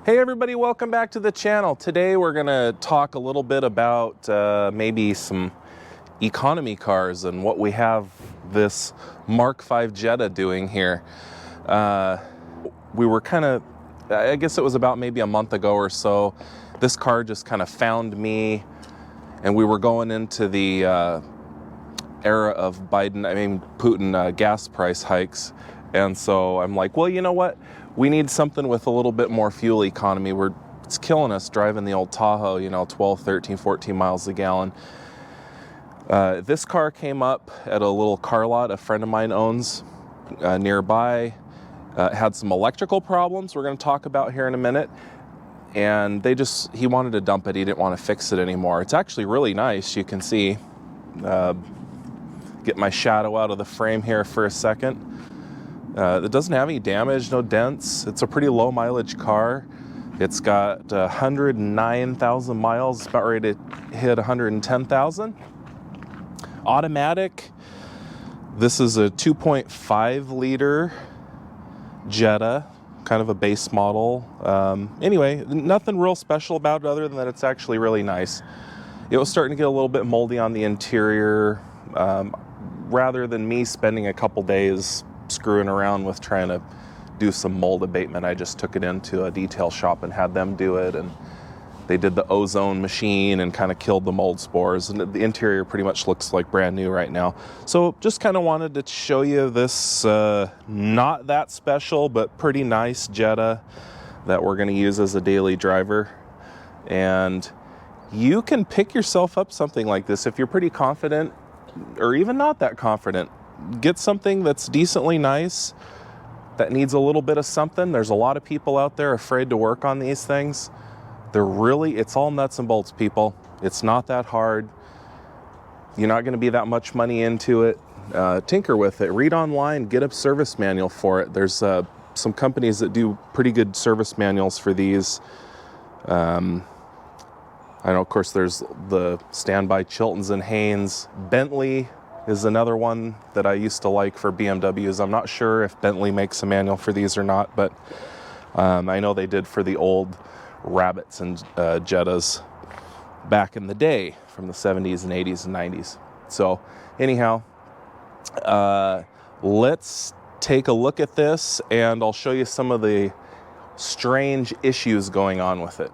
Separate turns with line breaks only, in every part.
Hey everybody, welcome back to the channel. Today we're going to talk a little bit about maybe some economy cars and what we have this MK5 Jetta doing here. We were I guess it was about maybe a month ago or so, this car just kind of found me, and we were going into the era of Putin gas price hikes. And so I'm like, well, you know what? We need something with a little bit more fuel economy. It's killing us driving the old Tahoe, 12, 13, 14 miles a gallon. This car came up at a little car lot a friend of mine owns nearby. Had some electrical problems we're going to talk about here in a minute. And he wanted to dump it. He didn't want to fix it anymore. It's actually really nice. You can see, get my shadow out of the frame here for a second. It doesn't have any damage, no dents. It's a pretty low mileage car. It's got 109,000 miles, about ready to hit 110,000. Automatic. This is a 2.5 liter Jetta, kind of a base model. Anyway, nothing real special about it other than that it's actually really nice. It was starting to get a little bit moldy on the interior. Rather than me spending a couple days screwing around with trying to do some mold abatement, I just took it into a detail shop and had them do it, and they did the ozone machine and kind of killed the mold spores, and the interior pretty much looks like brand new right now. So just kind of wanted to show you this not that special but pretty nice Jetta that we're going to use as a daily driver. And you can pick yourself up something like this if you're pretty confident, or even not that confident. Get something that's decently nice, that needs a little bit of something. There's a lot of people out there afraid to work on these things. It's all nuts and bolts, people. It's not that hard. You're not going to be that much money into it. Tinker with it. Read online, get a service manual for it. There's some companies that do pretty good service manuals for these. I know, of course, there's the standby Chiltons and Haynes. Bentley is another one that I used to like for BMWs. I'm not sure if Bentley makes a manual for these or not, but I know they did for the old Rabbits and Jettas back in the day from the 70s and 80s and 90s. So anyhow, let's take a look at this, and I'll show you some of the strange issues going on with it.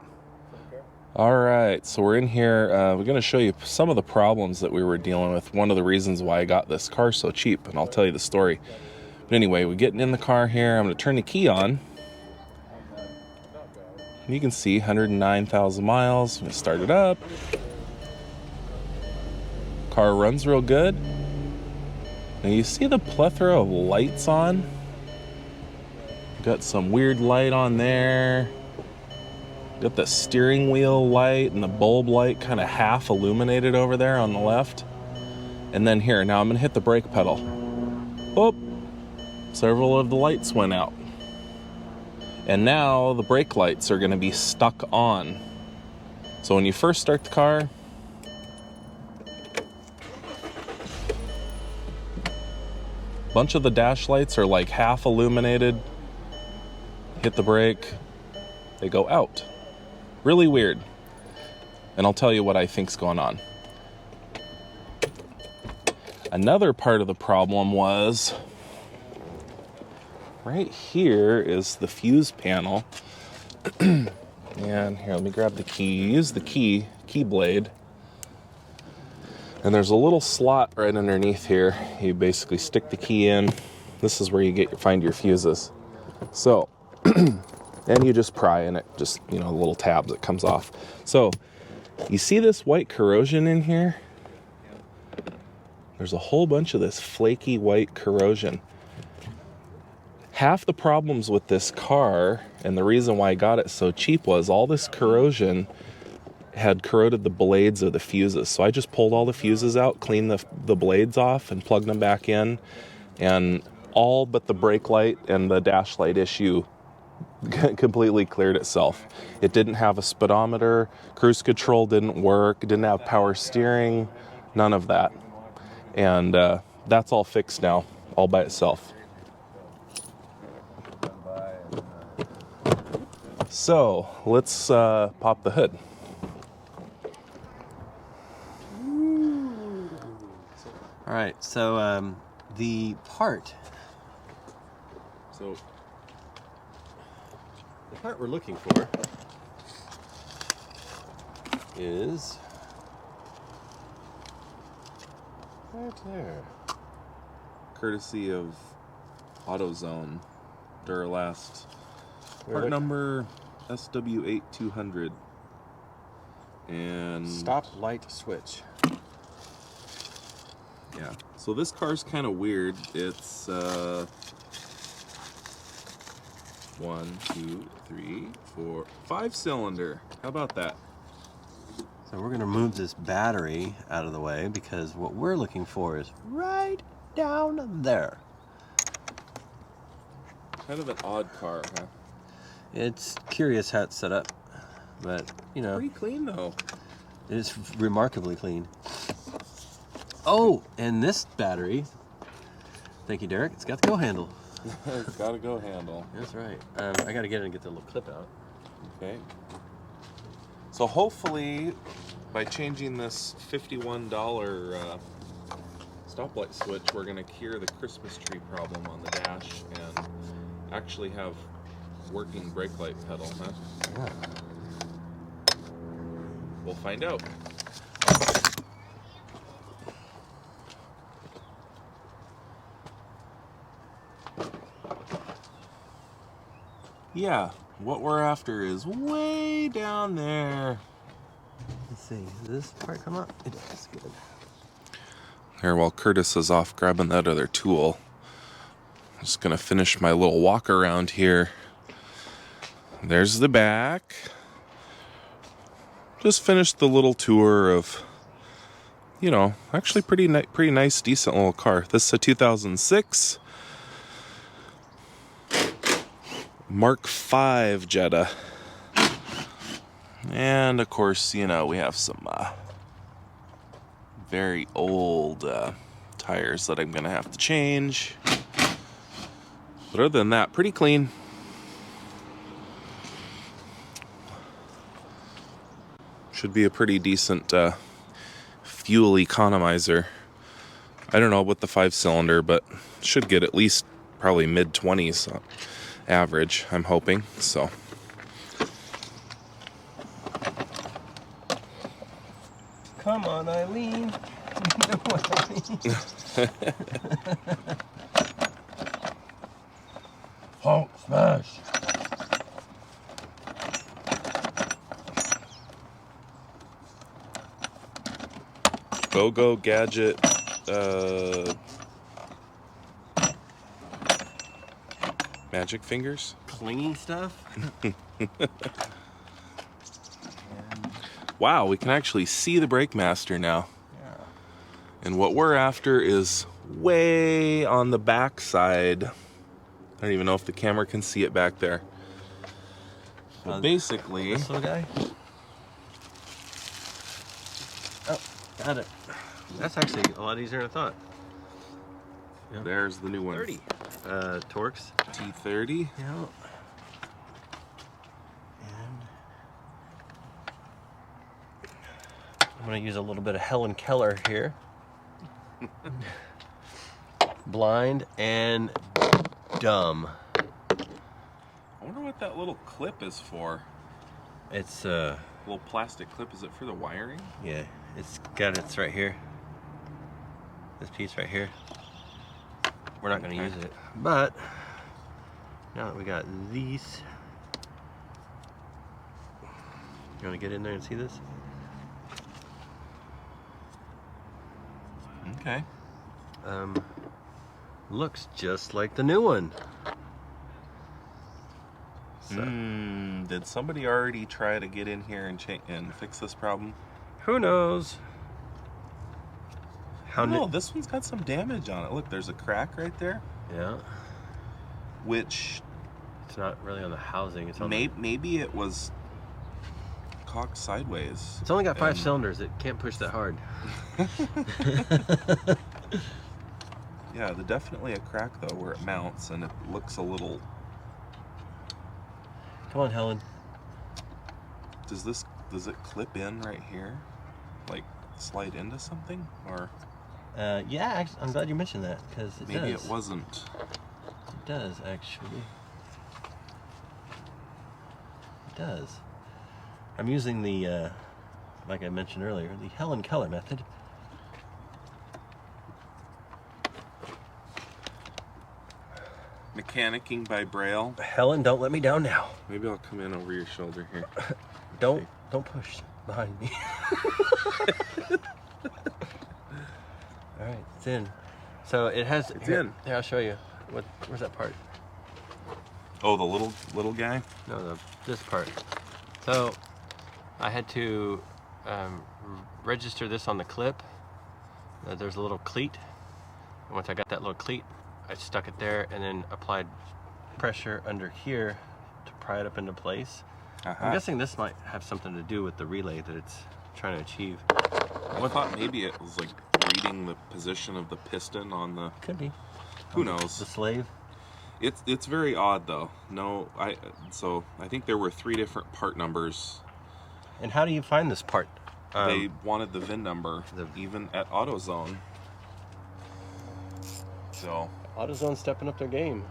All right, so we're in here. We're going to show you some of the problems that we were dealing with. One of the reasons why I got this car so cheap, and I'll tell you the story. But anyway, we're getting in the car here. I'm going to turn the key on. You can see 109,000 miles. I'm going to start it up. Car runs real good. Now you see the plethora of lights on. Got some weird light on there. Got the steering wheel light and the bulb light kind of half illuminated over there on the left. And then here, now I'm going to hit the brake pedal. Oh, several of the lights went out. And now the brake lights are going to be stuck on. So when you first start the car, a bunch of the dash lights are like half illuminated. Hit the brake, they go out. Really weird. And I'll tell you what I think's going on. Another part of the problem was right here is the fuse panel. And here, let me grab the key. Use the key blade. And there's a little slot right underneath here. You basically stick the key in. This is where you find your fuses. So, and you just pry in it, just, a little tab that comes off. So, you see this white corrosion in here? There's a whole bunch of this flaky white corrosion. Half the problems with this car, and the reason why I got it so cheap, was all this corrosion had corroded the blades of the fuses. So I just pulled all the fuses out, cleaned the blades off, and plugged them back in. And all but the brake light and the dash light issue completely cleared itself. It didn't have a speedometer, cruise control didn't work, didn't have power steering, none of that. And that's all fixed now, all by itself. So let's pop the hood.
All right, so the part we're looking for is right there.
Courtesy of AutoZone, Duralast. Part number SW8200. And
stop light switch.
Yeah. So this car's kind of weird. It's 1, 2, 3, 4, 5-cylinder. How about that?
So we're gonna move this battery out of the way because what we're looking for is right down there.
Kind of an odd car, huh?
It's curious how it's set up, but you know.
Pretty clean though.
It is remarkably clean. Oh, and this battery, thank you, Derek, it's got the go handle.
It's got a go handle.
That's right. I gotta get it and get the little clip out.
Okay. So hopefully, by changing this $51 stoplight switch, we're gonna cure the Christmas tree problem on the dash and actually have working brake light pedal, huh?
Yeah.
We'll find out. Yeah, what we're after is way down there.
Let's see, does this part come up? It does, good.
Here, while Curtis is off grabbing that other tool, I'm just gonna finish my little walk around here. There's the back. Just finished the little tour of, you know, actually pretty nice, decent little car. This is a 2006 Mark 5 Jetta. And of course, you know, we have some very old tires that I'm gonna have to change. But other than that, pretty clean. Should be a pretty decent fuel economizer. I don't know with the 5-cylinder, but should get at least probably mid-20s average, I'm hoping. So
Come on, Eileen. No, Eileen. Hulk smash.
Go gadget magic fingers.
Clingy stuff.
Wow, we can actually see the brake master now.
Yeah.
And what we're after is way on the back side. I don't even know if the camera can see it back there. But basically,
this little guy. Oh, got it. That's actually a lot easier than I thought. Yep.
There's the new one.
30. Torx.
T30.
Yeah. And I'm going to use a little bit of Helen Keller here. Blind and dumb.
I wonder what that little clip is for.
It's
Little plastic clip. Is it for the wiring?
yeah, it's right here. This piece right here. We're not going to use it, but now that we got these, you want to get in there and see this?
Okay.
Looks just like the new one. So,
Did somebody already try to get in here and fix this problem?
who knows?
No, this one's got some damage on it. Look, there's a crack right there.
Yeah.
Which
It's not really on the housing. It's on
maybe it was cocked sideways.
It's only got 5 cylinders. It can't push that hard.
Yeah, there's definitely a crack though where it mounts, and it looks a little.
Come on, Helen.
does it clip in right here? Like slide into something? Or
yeah, actually, I'm glad you mentioned that, because it
maybe
does.
it wasn't.
It does, actually. It does. I'm using the, like I mentioned earlier, the Helen Keller method.
Mechanicking by Braille.
Helen, don't let me down now.
Maybe I'll come in over your shoulder here.
Don't push behind me. All right, it's in. So it has.
It's in.
Here, I'll show you. Where's that part?
Oh, the little guy?
No, this part. So I had to register this on the clip. There's a little cleat. And once I got that little cleat, I stuck it there and then applied pressure under here to pry it up into place. I'm guessing this might have something to do with the relay that it's trying to achieve.
I thought maybe it was like reading the position of the piston on the...
Could be.
Who knows?
The slave.
It's very odd though. So I think there were 3 different part numbers.
And how do you find this part?
They wanted the VIN number, even at AutoZone. So
AutoZone's stepping up their game.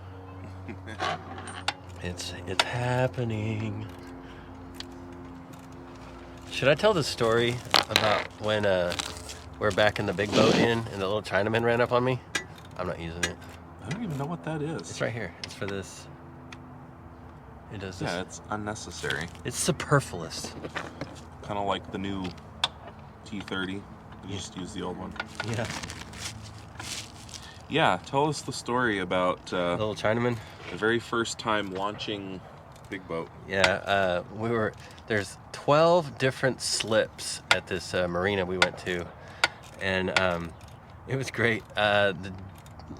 It's happening. Should I tell the story about when we're back in the big boat and the little Chinaman ran up on me? I'm not using it.
I don't even know what that is.
It's right here. It's for this. It does this.
Yeah, it's unnecessary.
It's superfluous.
Kind of like the new T30. You just use the old one.
Yeah.
Yeah, tell us the story about
The little Chinaman.
the very first time launching Big Boat.
Yeah, there's 12 different slips at this marina we went to, and it was great. The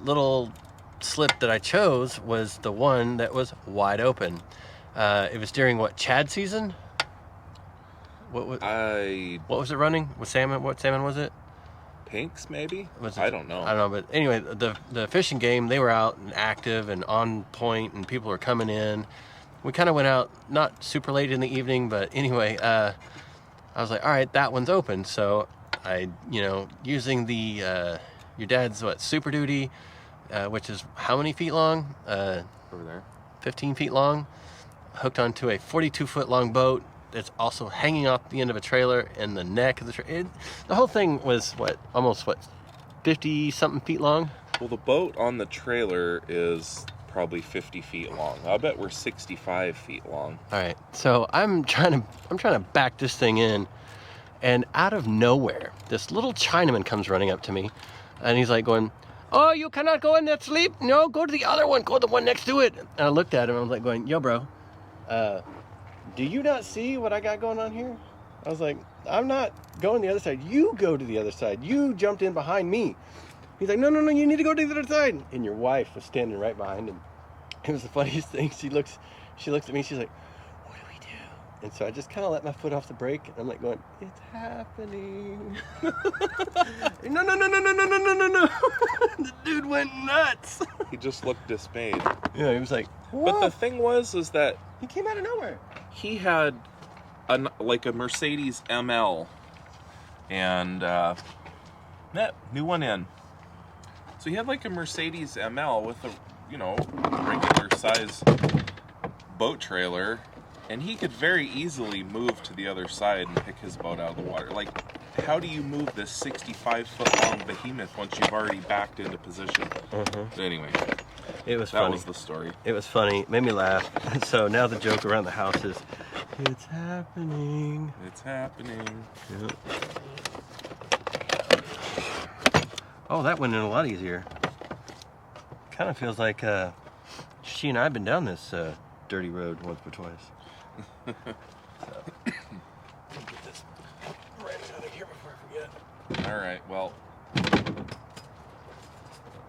little slip that I chose was the one that was wide open. It was during Chad season? What was it running? What salmon was it?
Pinks, maybe?
Was it?
I don't know.
I don't know, but anyway, the fishing game, they were out and active and on point, and people were coming in. We kind of went out, not super late in the evening, but anyway, I was like, all right, that one's open. So I, using the, your dad's, Super Duty, which is how many feet long?
Over there. 15
feet long, hooked onto a 42-foot long boat that's also hanging off the end of a trailer and the neck of the trailer. The whole thing was, almost 50-something feet long?
Well, the boat on the trailer is probably 50 feet long. I'll bet we're 65 feet long.
All right, so I'm trying to back this thing in, and out of nowhere, this little Chinaman comes running up to me, and he's like going, "Oh, you cannot go in that sleep. No, go to the other one. Go to the one next to it." And I looked at him, and I was like going, "Yo, bro, do you not see what I got going on here?" I was like, "I'm not going the other side. You go to the other side. You jumped in behind me." He's like, no, you need to go to the other side. And your wife was standing right behind him. It was the funniest thing. She looks at me, she's like, "What do we do?" And so I just kind of let my foot off the brake, and I'm like going, "It's happening." No. The dude went nuts.
He just looked dismayed.
Yeah, he was like, "Whoa."
But the thing is that
He came out of nowhere.
he had a Mercedes ML, and new one in. So he had like a Mercedes ML with a regular size boat trailer, and he could very easily move to the other side and pick his boat out of the water. Like, how do you move this 65-foot long behemoth once you've already backed into position? But anyway,
it was funny.
That was the story.
It was funny. It made me laugh. So now the joke around the house is, "It's happening."
It's happening.
Yep. Oh, that went in a lot easier. Kind of feels like she and I have been down this dirty road once or twice. So, get this right out of here before I forget.
All right, well,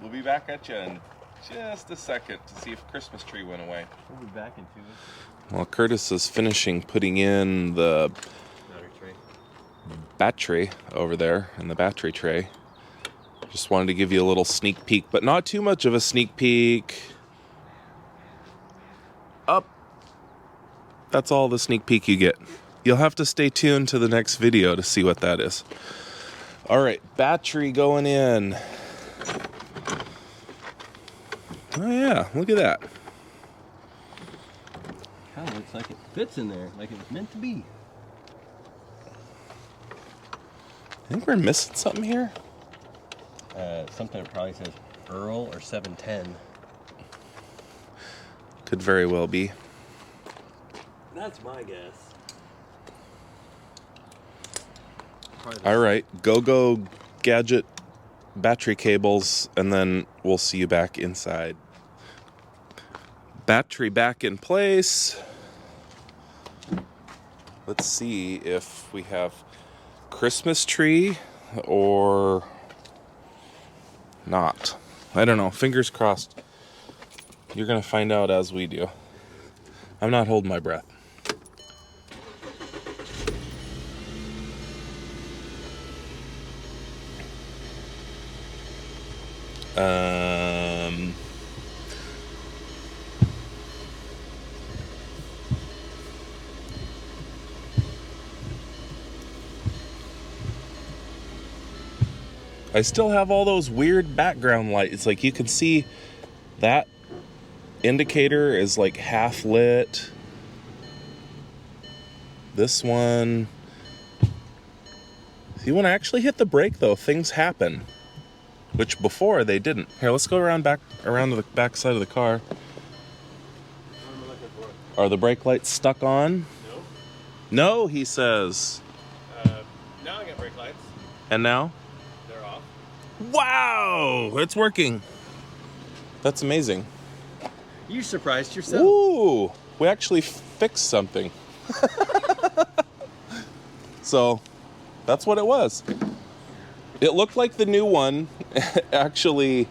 we'll be back at you in just a second to see if Christmas tree went away.
We'll be back in 2 weeks.
Well, Curtis is finishing putting in the battery over there in the battery tray. Just wanted to give you a little sneak peek, but not too much of a sneak peek. Up. That's all the sneak peek you get. You'll have to stay tuned to the next video to see what that is. All right, battery going in. Oh yeah, look at that.
Kind of looks like it fits in there, like it was meant to be.
I think we're missing something here.
Something that probably says Earl or 710.
Could very well be.
That's my guess.
All right, go gadget battery cables, and then we'll see you back inside. Battery back in place. Let's see if we have Christmas tree or not. I don't know. Fingers crossed. You're gonna find out as we do. I'm not holding my breath. I still have all those weird background lights. It's like you can see that indicator is like half lit. This one. See, when I actually hit the brake though, things happen. Which before they didn't. Here, let's go around to the back side of the car.
What am I looking for?
Are the brake lights stuck on?
No.
No, he says.
Now I got brake lights.
And now?
They're off.
Wow! It's working. That's amazing.
You surprised yourself.
Ooh! We actually fixed something. So, that's what it was. It looked like the new one actually,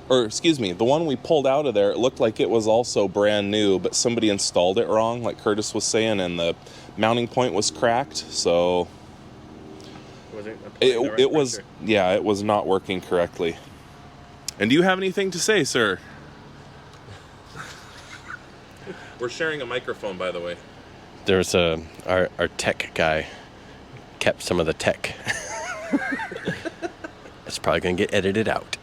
or excuse me, the one we pulled out of there, it looked like it was also brand new, but somebody installed it wrong, like Curtis was saying, and the mounting point was cracked, so it was, yeah, it was not working correctly. And do you have anything to say, sir? We're sharing a microphone, by the way.
There's our tech guy kept some of the tech. It's probably gonna get edited out.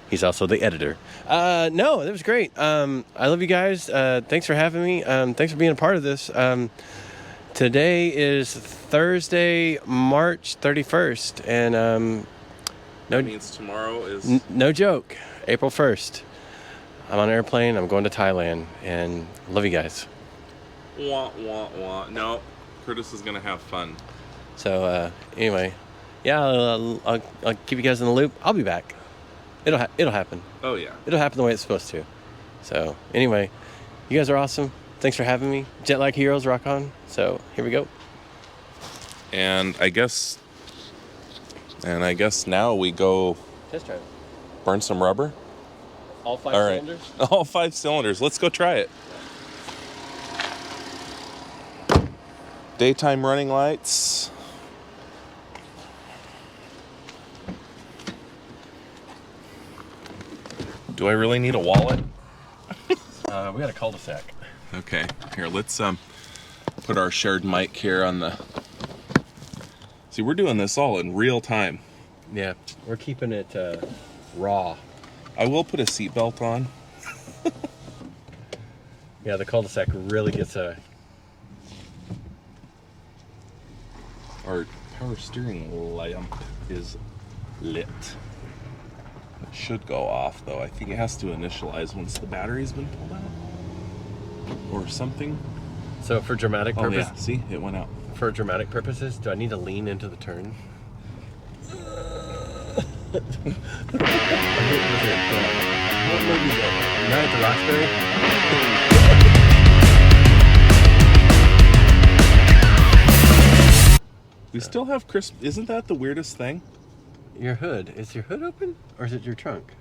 He's also the editor. No, that was great. I love you guys. Thanks for having me. Thanks for being a part of this. Today is Thursday, March 31st, and
That means tomorrow is
no joke, April 1st. I'm on an airplane. I'm going to Thailand, and love you guys.
wah wah wah. No, Curtis is gonna have fun.
So anyway, yeah, I'll keep you guys in the loop. I'll be back. It'll happen.
Oh yeah.
It'll happen the way it's supposed to. So anyway, you guys are awesome. Thanks for having me. Jet Lag Heroes, rock on. So here we go.
And I guess now we go
Test drive.
burn some rubber.
All 5
All right.
cylinders.
All 5 cylinders. Let's go try it. Daytime running lights. Do I really need a wallet?
We got a cul-de-sac.
Okay. Here, let's put our shared mic here on the. See, we're doing this all in real time.
Yeah, we're keeping it raw.
I will put a seatbelt on.
Yeah, the cul-de-sac really gets a.
Our power steering lamp is lit. It should go off though. I think it has to initialize once the battery's been pulled out. Or something.
So for dramatic
Oh
purposes.
yeah, see? It went out.
For dramatic purposes, do I need to lean into the turn? What movie is that? Night at the Roxbury?
We still have crisp. Isn't that the weirdest thing?
Your hood. Is your hood open? Or is it your trunk?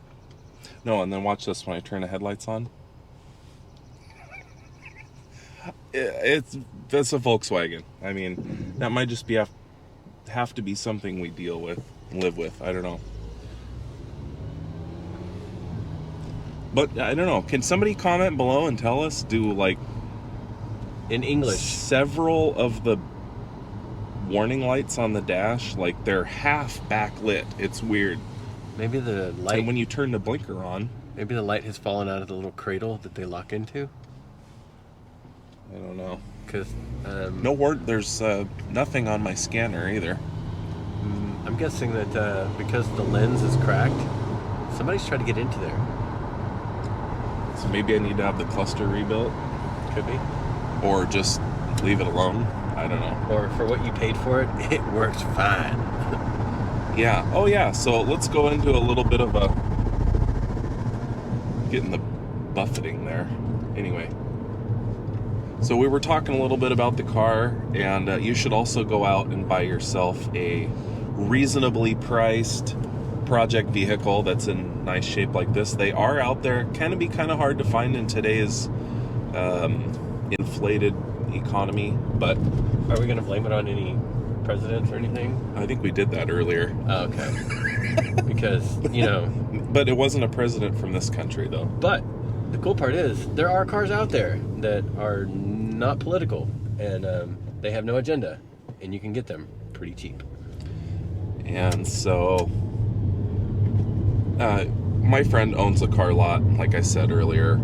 No, and then watch this when I turn the headlights on. It's a Volkswagen. I mean, that might just be have to be something we deal with, live with. I don't know. But I don't know. Can somebody comment below and tell us?
in English.
Several of the warning lights on the dash, like they're half backlit. It's weird.
Maybe the light.
And when you turn the blinker on,
maybe the light has fallen out of the little cradle that they lock into.
I don't know.
Because
no word. There's nothing on my scanner either.
I'm guessing that because the lens is cracked, somebody's tried to get into there.
So maybe I need to have the cluster rebuilt.
Could be.
Or just leave it alone. I don't know.
Or for what you paid for it, it works fine.
Yeah. Oh, yeah. So let's go into a little bit of a... getting the buffeting there. Anyway. So we were talking a little bit about the car, and you should also go out and buy yourself a reasonably priced project vehicle that's in nice shape like this. They are out there. Can be kind of hard to find in today's inflated economy, but...
Are we going to blame it on any presidents or anything?
I think we did that earlier.
Oh, okay. Because, you know...
But it wasn't a president from this country, though.
But the cool part is, there are cars out there that are not political, and they have no agenda, and you can get them pretty cheap.
And so... my friend owns a car lot, like I said earlier.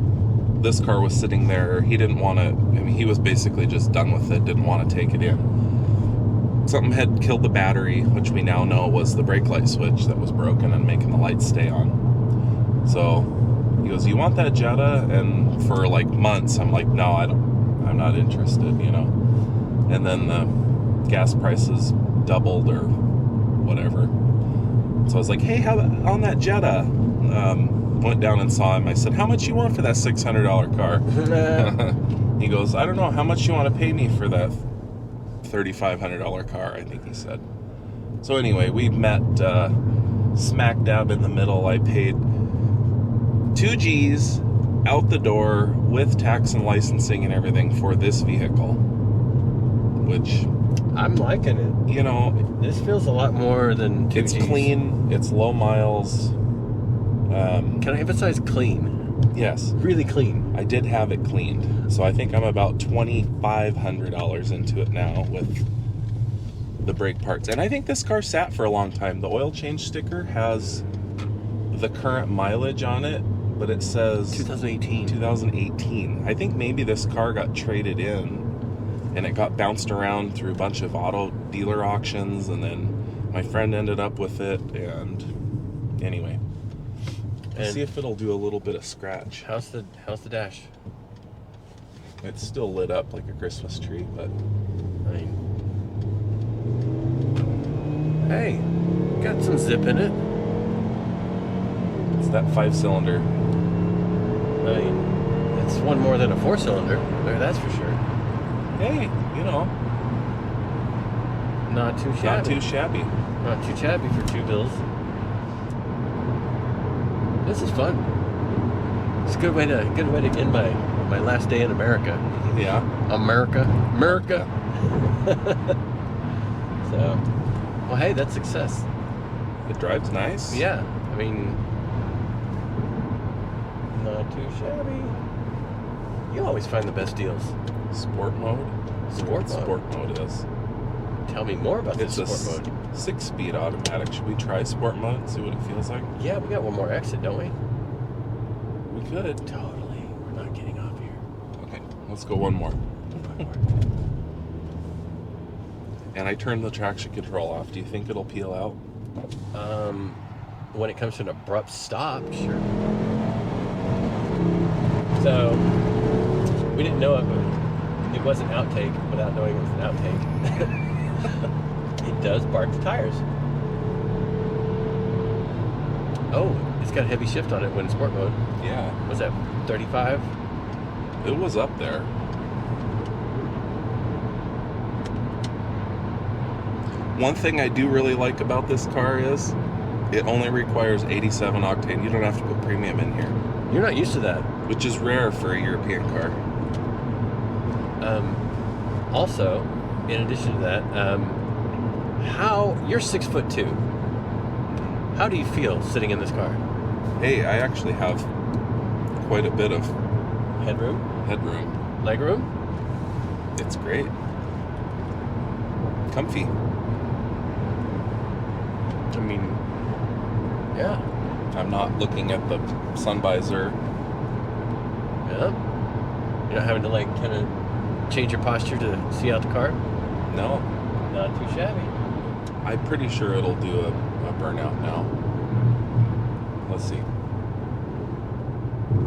This car was sitting there. He didn't want to... I mean, he was basically just done with it, didn't want to take it in. Something had killed the battery, which we now know was the brake light switch that was broken and making the lights stay on. So he goes, "You want that Jetta?" And for like months, I'm like, "No, I'm not interested, you know." And then the gas prices doubled or whatever. So I was like, "Hey, how on that Jetta?" Went down and saw him. I said, "How much you want for that $600 car?" He goes, "I don't know. How much you want to pay me for that $3,500 car?" I think he said. So anyway, we met smack dab in the middle. I paid $2,000 out the door with tax and licensing and everything for this vehicle, which
I'm liking it.
You know,
this feels a lot more than $2,000.
It's clean. It's low miles.
Can I emphasize clean?
Yes.
Really clean.
I did have it cleaned. So I think I'm about $2,500 into it now with the brake parts. And I think this car sat for a long time. The oil change sticker has the current mileage on it, but it says 2018. I think maybe this car got traded in and it got bounced around through a bunch of auto dealer auctions, and then my friend ended up with it, and anyway. Let's see if it'll do a little bit of scratch.
How's the dash?
It's still lit up like a Christmas tree, but
I mean, hey, got some zip in it.
It's that 5-cylinder.
I mean, it's one more than a 4-cylinder, that's for sure.
Hey, you know,
not too shabby.
Not too shabby.
Not too shabby for $2 bills. This is fun. It's a good way to end my last day in America.
Yeah.
America. So, well, hey, that's success.
It drives nice.
Yeah, I mean, not too shabby. You always find the best deals.
Sport mode.
Sport
mode is.
Tell me more about this sport mode.
6-speed automatic. Should we try sport mode and see what it feels like?
Yeah, we got one more exit, don't we?
We could.
Totally. We're not getting off here.
Okay, let's go one more. And I turned the traction control off. Do you think it'll peel out?
When it comes to an abrupt stop, sure. So, we didn't know it, but it was an outtake without knowing it was an outtake. It does bark the tires. Oh, it's got a heavy shift on it when in sport mode.
Yeah.
Was that 35?
It was up there. One thing I do really like about this car is it only requires 87 octane. You don't have to put premium in here.
You're not used to that. Which
is rare for a European car.
Also, in addition to that, you're 6'2". How do you feel sitting in this car?
Hey, I actually have quite a bit of
headroom.
Legroom. It's great. Comfy.
I mean, yeah.
I'm not looking at the sun visor.
Yeah. You're not having to like kind of change your posture to see out the car?
No.
Not too shabby.
I'm pretty sure it'll do a burnout now. Let's see.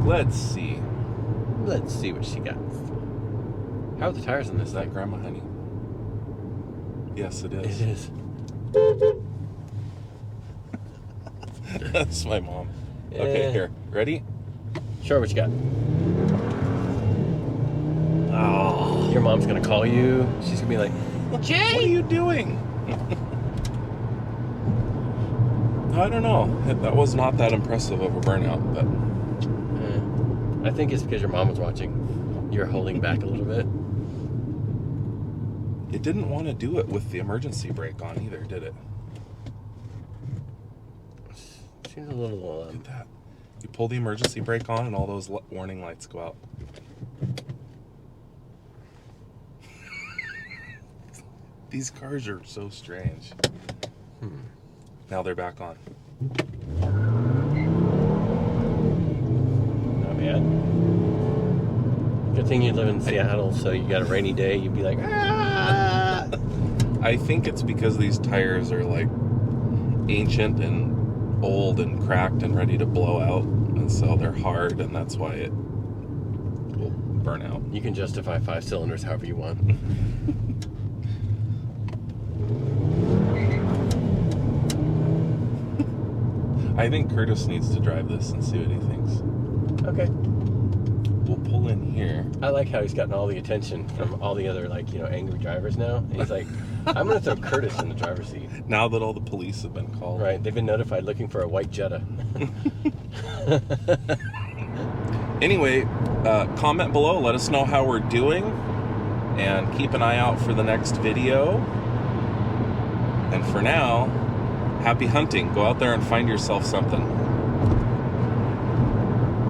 Let's see.
Let's see what she got. How are the tires on this
Is that
thing?
Grandma Honey? Yes, it is.
It is.
That's my mom. Okay, here. Ready?
Sure, what you got? Oh, your mom's gonna call you. She's gonna be like, Jay!
What are you doing? I don't know. That was not that impressive of a burnout, but...
I think it's because your mom was watching. You're holding back a little bit.
It didn't want to do it with the emergency brake on either, did it?
Seems a little...
Look at that. You pull the emergency brake on and all those warning lights go out. These cars are so strange. Now they're back on.
Not bad. Good thing you live in Seattle, so you got a rainy day, you'd be like, ah!
I think it's because these tires are like ancient and old and cracked and ready to blow out, and so they're hard, and that's why it will burn out.
You can justify 5 cylinders however you want.
I think Curtis needs to drive this and see what he thinks.
Okay.
We'll pull in here.
I like how he's gotten all the attention from all the other, like, angry drivers now. And he's like, I'm going to throw Curtis in the driver's seat.
Now that all the police have been called.
Right, they've been notified looking for a white Jetta.
Anyway, comment below, let us know how we're doing, and keep an eye out for the next video. And for now, happy hunting. Go out there and find yourself something.